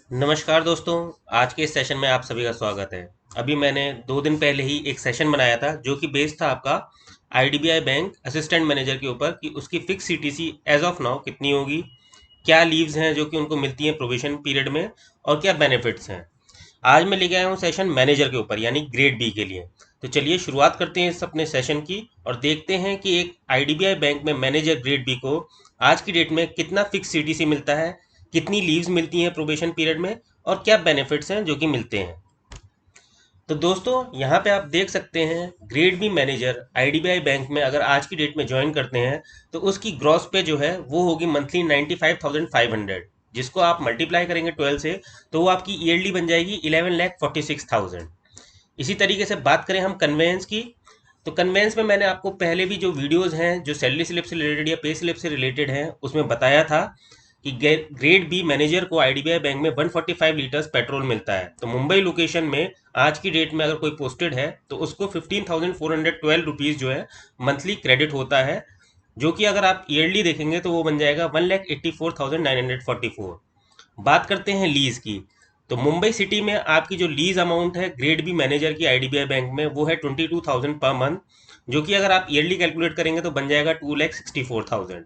नमस्कार दोस्तों। आज के इस सेशन में आप सभी का स्वागत है। अभी मैंने 2 दिन पहले ही एक सेशन बनाया था जो कि बेस्ड था आपका आईडीबीआई बैंक असिस्टेंट मैनेजर के ऊपर कि उसकी fix CTC as of now कितनी होगी, क्या लीव्स हैं जो कि उनको मिलती हैं प्रोबेशन पीरियड में, और क्या बेनिफिट्स हैं। आज मैं लेके आया हूँ सेशन मैनेजर के ऊपर यानी ग्रेड बी के लिए। तो चलिए शुरुआत करते हैं इस अपने सेशन की और देखते हैं कि एक आईडीबीआई बैंक में मैनेजर ग्रेड बी को आज की डेट में कितना फिक्स सीटीसी मिलता है, कितनी लीव्स मिलती हैं प्रोबेशन पीरियड में, और क्या बेनिफिट्स हैं जो कि मिलते हैं। तो दोस्तों यहाँ पे आप देख सकते हैं grade B manager IDBI bank में अगर आज की डेट में ज्वाइन करते हैं तो उसकी ग्रॉस पे जो है वो होगी मंथली 95,500, जिसको आप मल्टीप्लाई करेंगे 12 से तो वो आपकी ईयरली बन जाएगी 11,46,000। इसी तरीके से बात करें हम कन्वेंस की, तो कन्वेंस में मैंने आपको पहले भी जो वीडियोस हैं जो सैलरी स्लिप से रिलेटेड या पे स्लिप से रिलेटेड हैं उसमें बताया था कि ग्रेड बी मैनेजर को आईडीबीआई बैंक में 145 लीटर्स पेट्रोल मिलता है। तो मुंबई लोकेशन में आज की डेट में अगर कोई पोस्टेड है तो उसको 15,412 रुपीज़ जो है मंथली क्रेडिट होता है, जो कि अगर आप ईयरली देखेंगे तो वो बन जाएगा 1,84,944। बात करते हैं लीज की, तो मुंबई सिटी में आपकी जो लीज अमाउंट है ग्रेड बी मैनेजर की आईडीबीआई बैंक में वो है 22,000 पर मंथ, जो कि अगर आप ईयरली कैलकुलेट करेंगे तो बन जाएगा 2,64,000।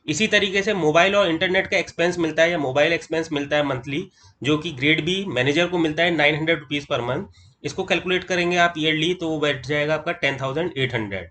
इसी तरीके से मोबाइल और इंटरनेट का एक्सपेंस मिलता है या मोबाइल एक्सपेंस मिलता है मंथली, जो कि ग्रेड बी मैनेजर को मिलता है 900 रुपीज़ पर मंथ। इसको कैलकुलेट करेंगे आप ईयरली तो वो बैठ जाएगा आपका 10,800।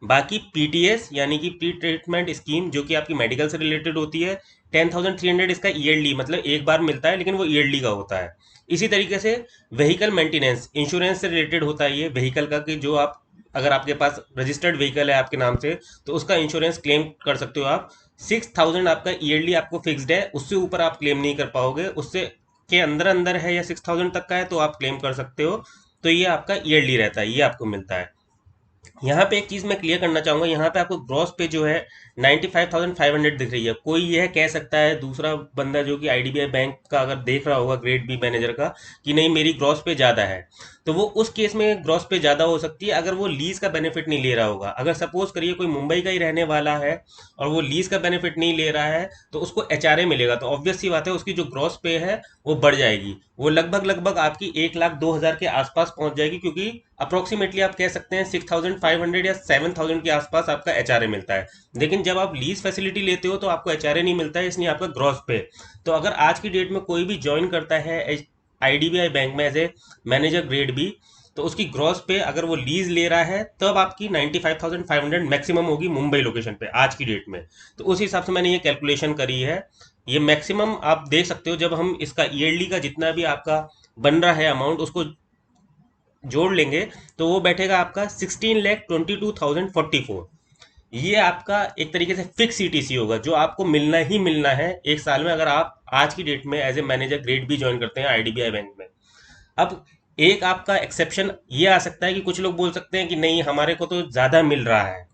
बाकी पीटीएस यानी कि प्री ट्रीटमेंट स्कीम जो कि आपकी मेडिकल से रिलेटेड होती है 10,300, इसका ईयरली मतलब एक बार मिलता है लेकिन वो ईयरली का होता है। इसी तरीके से व्हीकल मेंटेनेंस इंश्योरेंस से रिलेटेड होता है ये व्हीकल का, कि जो आप अगर आपके पास रजिस्टर्ड व्हीकल है आपके नाम से तो उसका इंश्योरेंस क्लेम कर सकते हो आप। 6,000 आपका ईयरली आपको फिक्स्ड है, उससे ऊपर आप क्लेम नहीं कर पाओगे, उससे के अंदर अंदर है या 6,000 तक का है तो आप क्लेम कर सकते हो। तो ये आपका ईयरली रहता है, ये आपको मिलता है। यहाँ पे एक चीज़ मैं क्लियर करना चाहूँगा, यहाँ पे आपको ग्रॉस पे जो है 95,500 दिख रही है। कोई यह कह सकता है दूसरा बंदा जो कि आईडीबीआई बैंक का अगर देख रहा होगा ग्रेड बी मैनेजर का कि नहीं मेरी ग्रॉस पे ज़्यादा है, तो वो उस केस में ग्रॉस पे ज़्यादा हो सकती है अगर वो लीज का बेनिफिट नहीं ले रहा होगा। अगर सपोज करिए कोई मुंबई का ही रहने वाला है और वो लीज का बेनिफिट नहीं ले रहा है तो उसको एचआरए मिलेगा, तो ऑब्वियस सी बात है उसकी जो ग्रॉस पे है वो बढ़ जाएगी, वो लगभग लगभग आपकी 1,02,000 के आसपास पहुंच जाएगी, क्योंकि अप्रोक्सीमेटली आप कह सकते हैं 6,500 या 7,000 के आसपास आपका एचआरए मिलता है। लेकिन जब आप लीज फैसिलिटी लेते हो तो आपको एचआरए नहीं मिलता है, इसलिए आपका ग्रॉस पे। तो अगर आज की डेट में कोई भी ज्वाइन करता है आईडीबीआई बैंक में as a manager grade B, तो उसकी ग्रॉस पे अगर वो लीज ले रहा है तब आपकी 95,500 मैक्सिमम होगी मुंबई लोकेशन पे आज की डेट में। तो उस हिसाब से मैंने ये कैलकुलेशन करी है। ये मैक्सिमम आप देख सकते हो, जब हम इसका ईयरली का जितना भी आपका बन रहा है अमाउंट उसको जोड़ लेंगे तो वो बैठेगा आपका 16,22,044। ये आपका एक तरीके से फिक्स सीटीसी होगा जो आपको मिलना ही मिलना है एक साल में, अगर आप आज की डेट में as a manager grade B join करते हैं आईडीबीआई बैंक में। अब एक आपका एक्सेप्शन ये आ सकता है कि कुछ लोग बोल सकते हैं कि नहीं हमारे को तो ज़्यादा मिल रहा है,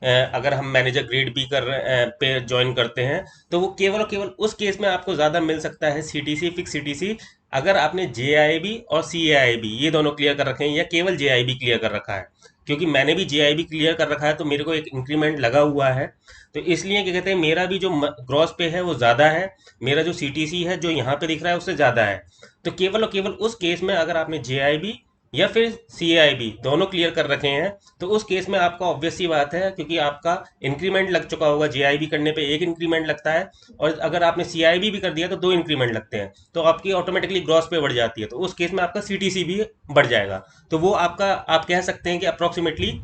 अगर हम मैनेजर ग्रेड बी पे ज्वाइन करते हैं तो वो केवल और केवल उस केस में आपको ज़्यादा मिल सकता है सीटीसी फिक्स सीटीसी अगर आपने जेआईबी और सीएआईबी ये दोनों क्लियर कर रखे हैं या केवल जेआईबी क्लियर कर रखा है। क्योंकि मैंने भी जेआईबी क्लियर कर रखा है तो मेरे को एक इंक्रीमेंट लगा हुआ है, तो इसलिए क्या कहते हैं मेरा भी जो ग्रॉस पे है वो ज़्यादा है, मेरा जो सीटीसी है जो यहाँ पे दिख रहा है उससे ज़्यादा है। तो केवल और केवल उस केस में अगर आपने जेआईबी या फिर सीएआईबी दोनों क्लियर कर रखे हैं तो उस केस में आपका ऑब्वियस सी बात है, क्योंकि आपका इंक्रीमेंट लग चुका होगा। जेआईबी करने पे एक इंक्रीमेंट लगता है और अगर आपने सीआईबी भी कर दिया तो दो इंक्रीमेंट लगते हैं, तो आपकी ऑटोमेटिकली ग्रॉस पे बढ़ जाती है, तो उस केस में आपका सीटीसी भी बढ़ जाएगा। तो वो आपका आप कह सकते हैं कि अप्रोक्सीमेटली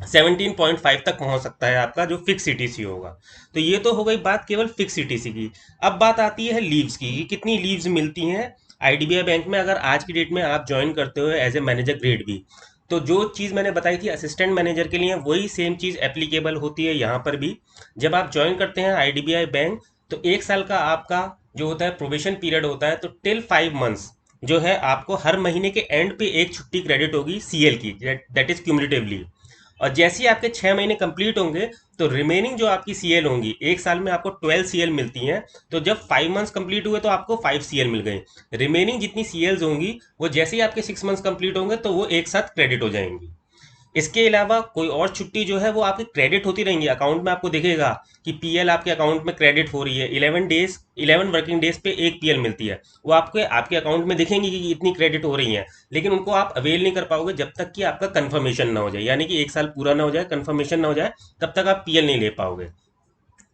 17.5 तक पहुंच सकता है आपका जो फिक्स सीटीसी होगा। तो ये तो हो गई बात केवल फिक्स सीटीसी की। अब बात आती है लीव्स की कि कितनी लीव्स मिलती हैं आईडीबीआई बैंक में अगर आज की डेट में आप ज्वाइन करते हो as a manager grade B. तो जो चीज़ मैंने बताई थी असिस्टेंट मैनेजर के लिए वही सेम चीज़ एप्लीकेबल होती है यहाँ पर भी। जब आप ज्वाइन करते हैं आईडीबीआई बैंक तो एक साल का आपका जो होता है प्रोबेशन पीरियड होता है, तो टिल 5 मंथ्स जो है आपको हर महीने के एंड पे एक छुट्टी क्रेडिट होगी सीएल की, दैट इज क्यूमुलेटिवली। और जैसे ही आपके 6 महीने कंप्लीट होंगे तो रिमेनिंग जो आपकी सीएल होंगी, एक साल में आपको 12 सीएल मिलती हैं, तो जब 5 मंथ्स कंप्लीट हुए तो आपको 5 सीएल मिल गए। रिमेनिंग जितनी सीएल्स होंगी वो जैसे ही आपके 6 मंथ्स कंप्लीट होंगे तो वो एक साथ क्रेडिट हो जाएंगी। इसके अलावा कोई और छुट्टी जो है वो आपकी क्रेडिट होती रहेंगी अकाउंट में, आपको दिखेगा कि पीएल आपके अकाउंट में क्रेडिट हो रही है। 11 डेज, 11 वर्किंग डेज पे एक पीएल मिलती है, वो आपके आपके अकाउंट में दिखेंगी कि इतनी क्रेडिट हो रही है, लेकिन उनको आप अवेल नहीं कर पाओगे जब तक कि आपका कंफर्मेशन ना हो जाए, यानी कि एक साल पूरा ना हो जाए, कंफर्मेशन ना हो जाए, तब तक आप पीएल नहीं ले पाओगे।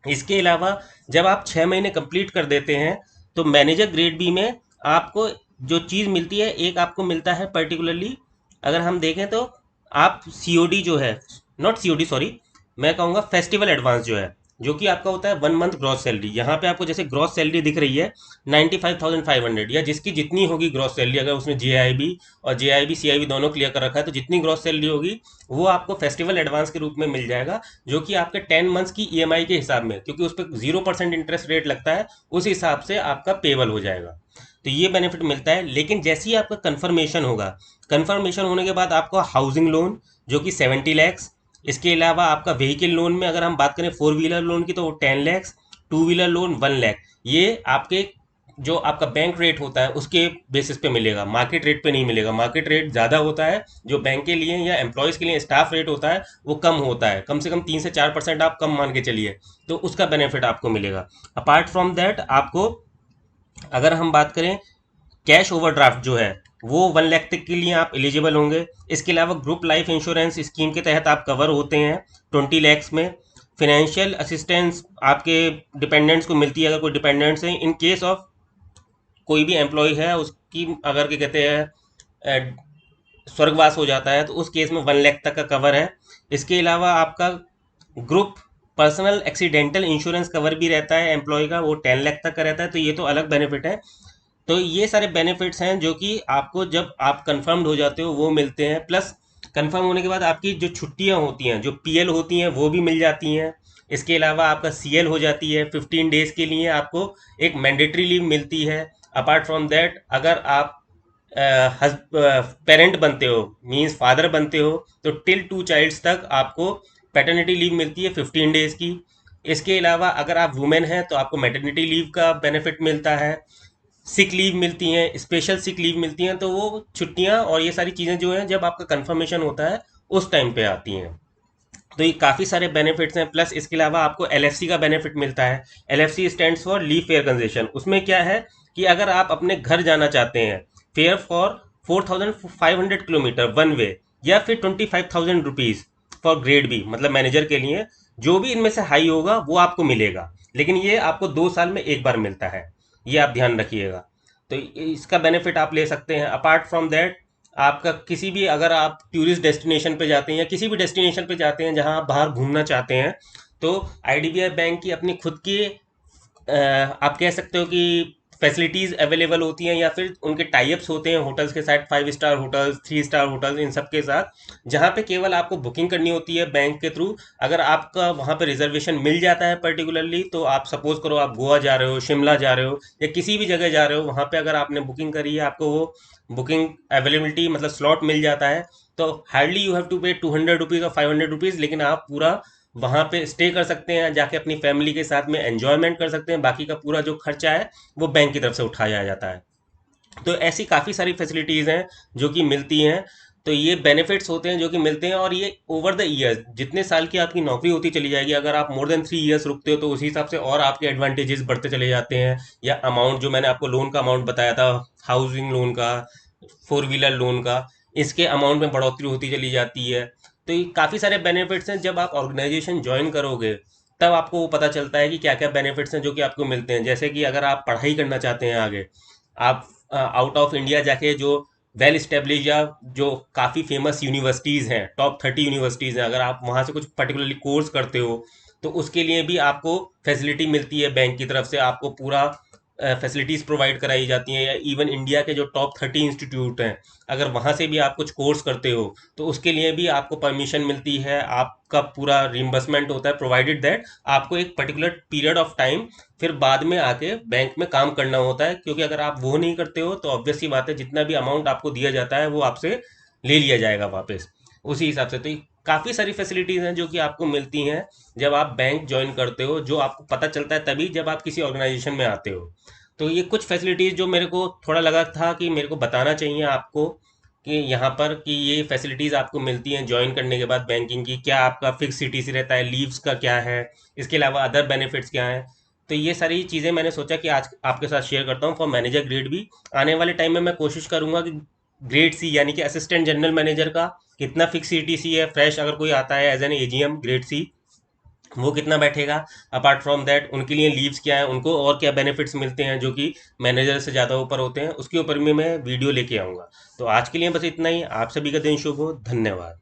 इसके अलावा जब आप 6 महीने कंप्लीट कर देते हैं तो मैनेजर ग्रेड बी में आपको जो चीज़ मिलती है, एक आपको मिलता है पर्टिकुलरली, अगर हम देखें तो आप सीओडी जो है, नॉट सीओडी सॉरी, मैं कहूँगा फेस्टिवल एडवांस जो है, जो कि आपका होता है 1 मंथ ग्रॉस सैलरी। यहाँ पे आपको जैसे ग्रॉस सैलरी दिख रही है 95,500, या जिसकी जितनी होगी ग्रॉस सैलरी, अगर उसने जेआईबी और जेआईबी सीआईबी दोनों क्लियर कर रखा है तो जितनी ग्रॉस सैलरी होगी वो आपको फेस्टिवल एडवांस के रूप में मिल जाएगा, जो कि आपके 10 मंथ्स की ईएमआई के हिसाब में, क्योंकि उस पर 0% इंटरेस्ट रेट लगता है, उस हिसाब से आपका पेबल हो जाएगा। तो ये बेनिफिट मिलता है। लेकिन जैसे ही आपका कंफर्मेशन होगा, कंफर्मेशन होने के बाद आपको हाउसिंग लोन जो कि 70 लैक्स, इसके अलावा आपका व्हीकल लोन में अगर हम बात करें 4 व्हीलर लोन की तो वो 10 लैक्स, 2 व्हीलर लोन 1 लाख, ये आपके जो आपका बैंक रेट होता है उसके बेसिस पे मिलेगा, मार्केट रेट पे नहीं मिलेगा। मार्केट रेट ज़्यादा होता है, जो बैंक के लिए या एम्प्लॉयज़ के लिए स्टाफ रेट होता है वो कम होता है, कम से कम 3 से 4% आप कम मान के चलिए, तो उसका बेनिफिट आपको मिलेगा। अपार्ट फ्रॉम दैट आपको, अगर हम बात करें कैश ओवरड्राफ्ट जो है वो 1 लाख तक के लिए आप एलिजिबल होंगे। इसके अलावा ग्रुप लाइफ इंश्योरेंस स्कीम के तहत आप कवर होते हैं 20 लैक्स में। फिनेंशियल असिस्टेंस आपके डिपेंडेंट्स को मिलती है, अगर कोई डिपेंडेंट्स है, इन केस ऑफ कोई भी एम्प्लॉय है उसकी अगर क्या कहते हैं स्वर्गवास हो जाता है तो उस केस में 1 लाख तक का कवर है। इसके अलावा आपका group personal accidental insurance cover भी रहता है एम्प्लॉय का, वो 10 लाख तक का रहता है, तो ये तो अलग बेनिफिट है। तो ये सारे बेनिफिट्स हैं जो कि आपको जब आप कंफर्म्ड हो जाते हो वो मिलते हैं। प्लस कंफर्म होने के बाद आपकी जो छुट्टियां होती हैं, जो पीएल होती हैं, वो भी मिल जाती हैं। इसके अलावा आपका सीएल हो जाती है 15 डेज के लिए, आपको एक मैंडेटरी लीव मिलती है। अपार्ट फ्रॉम दैट अगर आप पेरेंट बनते हो, मींस फादर बनते हो, तो टिल 2 चाइल्ड्स तक आपको पैटर्निटी लीव मिलती है 15 डेज की। इसके अलावा अगर आप वुमेन हैं तो आपको मैटरनिटी लीव का बेनिफिट मिलता है, सिक लीव मिलती हैं, स्पेशल सिक लीव मिलती हैं। तो वो छुट्टियां और ये सारी चीज़ें जो हैं जब आपका कंफर्मेशन होता है उस टाइम पे आती हैं। तो ये काफ़ी सारे बेनिफिट्स हैं। प्लस इसके अलावा आपको एलएफसी का बेनिफिट मिलता है। LFC stands for leave fair concession. उसमें क्या है कि अगर आप अपने घर जाना चाहते हैं fair for 4,500 kilometre one way, या फिर 25,000 रुपीज़ फॉर ग्रेड बी, मतलब मैनेजर के लिए, जो भी इनमें से हाई होगा वो आपको मिलेगा, लेकिन ये आपको 2 साल में एक बार मिलता है, ये आप ध्यान रखिएगा। तो इसका बेनिफिट आप ले सकते हैं। अपार्ट फ्रॉम दैट आपका किसी भी, अगर आप टूरिस्ट डेस्टिनेशन पे जाते हैं या किसी भी डेस्टिनेशन पे जाते हैं जहां आप बाहर घूमना चाहते हैं, तो आईडीबीआई बैंक की अपनी खुद की आप कह सकते हो कि फैसिलिटीज़ अवेलेबल होती हैं, या फिर उनके टाइप्स होते हैं होटल्स के साथ, 5 स्टार होटल्स, 3 स्टार होटल्स, इन सब के साथ, जहाँ पे केवल आपको बुकिंग करनी होती है बैंक के थ्रू। अगर आपका वहाँ पे रिजर्वेशन मिल जाता है पर्टिकुलरली, तो आप सपोज करो आप गोवा जा रहे हो, शिमला जा रहे हो, या किसी भी जगह जा रहे हो, वहाँ पे अगर आपने बुकिंग करी है, आपको वो बुकिंग अवेलेबिलिटी मतलब स्लॉट मिल जाता है, तो हार्डली यू हैव टू पे 200 रुपीज़ और 500 रुपीज़, लेकिन आप पूरा वहाँ पे स्टे कर सकते हैं, जाके अपनी फैमिली के साथ में एंजॉयमेंट कर सकते हैं। बाकी का पूरा जो खर्चा है वो बैंक की तरफ से उठाया जाता है। तो ऐसी काफ़ी सारी फैसिलिटीज़ हैं जो कि मिलती हैं। तो ये बेनिफिट्स होते हैं जो कि मिलते हैं, और ये ओवर द ईयर्स जितने साल की आपकी नौकरी होती चली जाएगी, अगर आप मोर देन 3 ईयर्स रुकते हो तो उसी हिसाब से और आपके एडवांटेजेस बढ़ते चले जाते हैं। या अमाउंट जो मैंने आपको लोन का अमाउंट बताया था, हाउसिंग लोन का, 4 व्हीलर लोन का, इसके अमाउंट में बढ़ोतरी होती चली जाती है। तो ये काफ़ी सारे बेनिफिट्स हैं। जब आप ऑर्गेनाइजेशन ज्वाइन करोगे तब आपको वो पता चलता है कि क्या क्या बेनिफिट्स हैं जो कि आपको मिलते हैं। जैसे कि अगर आप पढ़ाई करना चाहते हैं आगे, आप आउट ऑफ इंडिया जाके जो वेल स्टेब्लिश या जो काफ़ी फेमस यूनिवर्सिटीज़ हैं, टॉप 30 यूनिवर्सिटीज़ हैं, अगर आप वहाँ से कुछ पर्टिकुलरली कोर्स करते हो तो उसके लिए भी आपको फैसिलिटी मिलती है बैंक की तरफ से, आपको पूरा फैसिलिटीज़ प्रोवाइड कराई जाती हैं। या इवन इंडिया के जो टॉप 30 इंस्टीट्यूट हैं, अगर वहाँ से भी आप कुछ कोर्स करते हो तो उसके लिए भी आपको परमिशन मिलती है, आपका पूरा रिम्बर्समेंट होता है, प्रोवाइडेड दैट आपको एक पर्टिकुलर पीरियड ऑफ टाइम फिर बाद में आके बैंक में काम करना होता है। क्योंकि अगर आप वो नहीं करते हो तो ऑब्वियस सी बात है जितना भी अमाउंट आपको दिया जाता है वो आपसे ले लिया जाएगा वापस उसी हिसाब से। तो काफ़ी सारी फैसिलिटीज़ हैं जो कि आपको मिलती हैं जब आप बैंक ज्वाइन करते हो, जो आपको पता चलता है तभी जब आप किसी ऑर्गेनाइजेशन में आते हो। तो ये कुछ फैसिलिटीज़ जो मेरे को थोड़ा लगा था कि मेरे को बताना चाहिए आपको, कि यहाँ पर कि ये फैसिलिटीज़ आपको मिलती हैं ज्वाइन करने के बाद बैंकिंग की, क्या आपका फिक्स सीटीसी रहता है, लीव्स का क्या है, इसके अलावा अदर बेनिफिट्स क्या हैं। तो ये सारी चीज़ें मैंने सोचा कि आज आपके साथ शेयर करता हूँ फॉर मैनेजर ग्रेड भी। आने वाले टाइम में मैं कोशिश करूंगा कि ग्रेड सी यानी कि असिस्टेंट जनरल मैनेजर का कितना फिक्स सीटीसी है, फ्रेश अगर कोई आता है as an AGM grade C, वो कितना बैठेगा। अपार्ट फ्रॉम दैट उनके लिए लीव्स क्या है, उनको और क्या बेनिफिट्स मिलते हैं जो कि मैनेजर से ज़्यादा ऊपर होते हैं, उसके ऊपर भी मैं वीडियो लेके आऊँगा। तो आज के लिए बस इतना ही। आप सभी का दिन शुभ हो। धन्यवाद।